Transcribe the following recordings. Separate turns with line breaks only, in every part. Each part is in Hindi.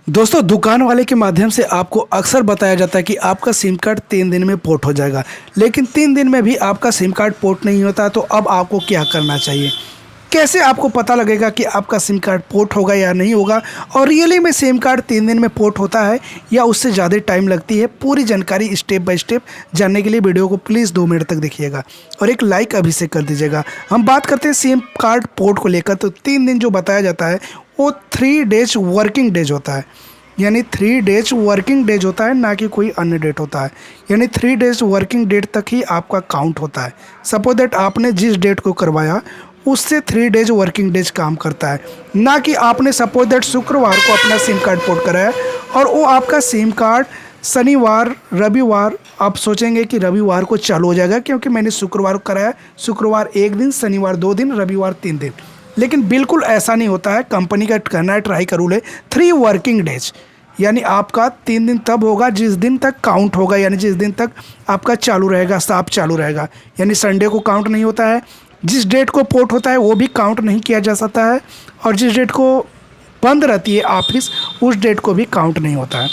दोस्तों, दुकान वाले के माध्यम से आपको अक्सर बताया जाता है कि आपका सिम कार्ड 3 दिन में पोर्ट हो जाएगा, लेकिन 3 दिन में भी आपका सिम कार्ड पोर्ट नहीं होता। तो अब आपको क्या करना चाहिए? कैसे आपको पता लगेगा कि आपका सिम कार्ड पोर्ट होगा या नहीं होगा, और रियली में सिम कार्ड 3 दिन में पोर्ट होता है या उससे ज़्यादा टाइम लगती है? पूरी जानकारी स्टेप बाय स्टेप जानने के लिए वीडियो को प्लीज़ 2 मिनट तक देखिएगा और एक लाइक अभी से कर दीजिएगा। हम बात करते हैं सिम कार्ड पोर्ट को लेकर। तो 3 दिन जो बताया जाता है वो 3 डेज वर्किंग डेज होता है, यानी 3 डेज वर्किंग डेज होता है, ना कि कोई अन्य डेट होता है। यानी 3 डेज वर्किंग डेट तक ही आपका काउंट होता है। सपोज दैट आपने जिस डेट को करवाया उससे 3 डेज वर्किंग डेज काम करता है, ना कि आपने सपोज दैट शुक्रवार को अपना सिम कार्ड पोर्ट कराया और वो आपका सिम कार्ड शनिवार रविवार, आप सोचेंगे कि रविवार को चालू हो जाएगा क्योंकि मैंने शुक्रवार को कराया, शुक्रवार 1 दिन, शनिवार 2 दिन, रविवार 3 दिन। लेकिन बिल्कुल ऐसा नहीं होता है। कंपनी का कहना है, ट्राई का रूल है 3 वर्किंग डेज, यानी आपका 3 दिन तब होगा जिस दिन तक काउंट होगा, यानी जिस दिन तक आपका चालू रहेगा, साफ चालू रहेगा। यानी संडे को काउंट नहीं होता है, जिस डेट को पोर्ट होता है वो भी काउंट नहीं किया जा सकता है, और जिस डेट को बंद रहती है ऑफिस उस डेट को भी काउंट नहीं होता है।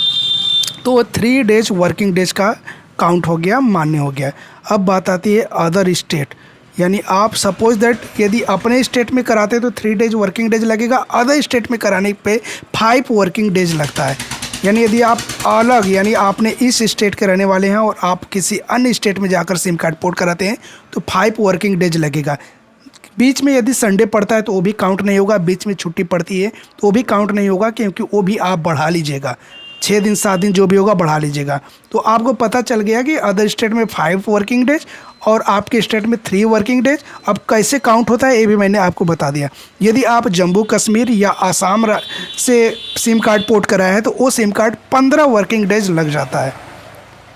तो 3 डेज वर्किंग डेज का काउंट हो गया, मान्य हो गया। अब बात आती है अदर स्टेट, यानी आप सपोज दैट यदि अपने स्टेट में कराते तो 3 डेज वर्किंग डेज लगेगा, अदर स्टेट में कराने पे 5 वर्किंग डेज लगता है। यानी यदि आप अलग, यानी आपने इस स्टेट के रहने वाले हैं और आप किसी अन्य स्टेट में जाकर सिम कार्ड पोर्ट कराते हैं तो 5 वर्किंग डेज लगेगा। बीच में यदि संडे पड़ता है तो वो भी काउंट नहीं होगा, बीच में छुट्टी पड़ती है तो वो भी काउंट नहीं होगा, क्योंकि वो भी आप बढ़ा लीजिएगा, 6 दिन 7 दिन जो भी होगा बढ़ा लीजिएगा। तो आपको पता चल गया कि अदर स्टेट में 5 वर्किंग डेज और आपके स्टेट में 3 वर्किंग डेज। अब कैसे काउंट होता है ये भी मैंने आपको बता दिया। यदि आप जम्मू कश्मीर या आसाम से सिम कार्ड पोर्ट कराया है तो वो सिम कार्ड 15 वर्किंग डेज लग जाता है।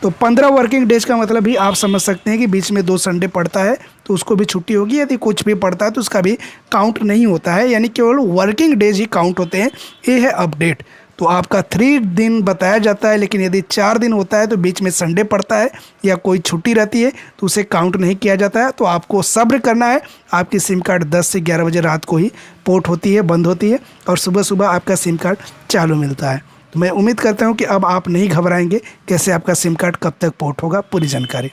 तो 15 वर्किंग डेज का मतलब भी आप समझ सकते हैं कि बीच में 2 संडे पड़ता है तो उसको भी छुट्टी होगी। यदि कुछ भी पड़ता है तो उसका भी काउंट नहीं होता है, यानी केवल वर्किंग डेज ही काउंट होते हैं। ये है अपडेट। तो आपका 3 दिन बताया जाता है, लेकिन यदि 4 दिन होता है तो बीच में संडे पड़ता है या कोई छुट्टी रहती है तो उसे काउंट नहीं किया जाता है। तो आपको सब्र करना है। आपकी सिम कार्ड 10 से 11 बजे रात को ही पोर्ट होती है, बंद होती है, और सुबह सुबह आपका सिम कार्ड चालू मिलता है। तो मैं उम्मीद करता हूँ कि अब आप नहीं घबराएंगे कैसे आपका सिम कार्ड कब तक पोर्ट होगा। पूरी जानकारी